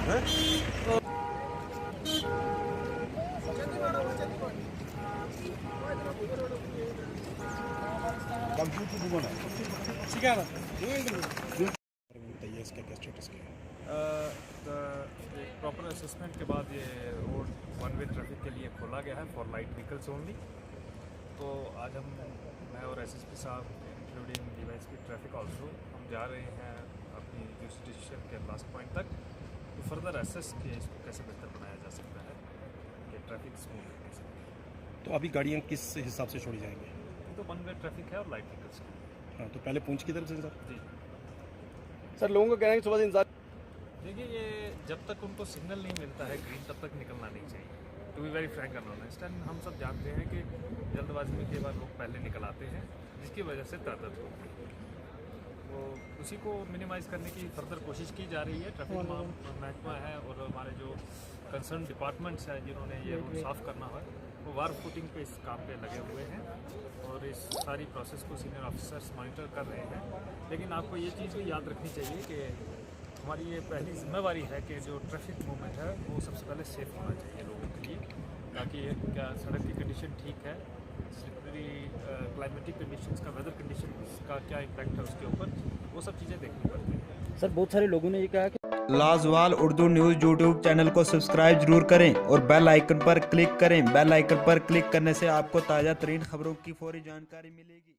बताइए इसका क्या स्टेटस क्या है? प्रॉपर असेसमेंट के बाद ये रोड वन वे ट्रैफिक के लिए खोला गया है फॉर लाइट व्हीकल्स ओनली। तो आज मैं और एसएसपी साहब इंक्लूडिंग डीवाईएसपी ट्रैफिक ऑल्सो हम जा रहे हैं अपनी जुरिसडिक्शन के लास्ट पॉइंट तक तो फर्दर एसेस कि इसको कैसे बेहतर बनाया जा सकता है कि ट्रैफिक स्मूथ हो सके। तो अभी गाड़ियाँ किस हिसाब से छोड़ी जाएंगी? तो वन वे ट्रैफिक है और लाइट व्हीकल्स की। हाँ, तो पहले पूंछ की तरफ से सर? जी सर, लोगों का कहना है कि सुबह से इंतजार। देखिए, ये जब तक उनको सिग्नल नहीं मिलता है ग्रीन तब तक निकलना नहीं चाहिए। To be very frank and honest, and हम सब जानते हैं कि जल्दबाजी में कई बार लोग पहले निकल आते हैं जिसकी वजह से तरदद होती है। तो उसी को मिनिमाइज़ करने की फर्दर कोशिश की जा रही है। ट्रैफिक महकमा है और हमारे जो कंसर्न डिपार्टमेंट्स हैं जिन्होंने ये रोड साफ़ करना है वो वार फुटिंग पे इस काम पे लगे हुए हैं और इस सारी प्रोसेस को सीनियर ऑफिसर्स मॉनिटर कर रहे हैं। लेकिन आपको ये चीज़ भी याद रखनी चाहिए कि हमारी ये पहली जिम्मेवारी है कि जो ट्रैफिक मूवमेंट है वो सबसे पहले सेफ होना चाहिए लोगों के लिए, ताकि क्या सड़क की कंडीशन ठीक है, स्लिपरी क्लाइमेटिक कंडीशंस का, वेदर कंडीशंस का क्या इम्पैक्ट है उसके ऊपर, वो सब चीज़ें देखनी पड़ती हैं। सर, बहुत सारे लोगों ने ये कहा कि लाजवाल उर्दू न्यूज़ यूट्यूब चैनल को सब्सक्राइब जरूर करें और बेल आइकन पर क्लिक करें। बेल आइकन पर क्लिक करने से आपको ताज़ा तरीन खबरों की फौरी जानकारी मिलेगी।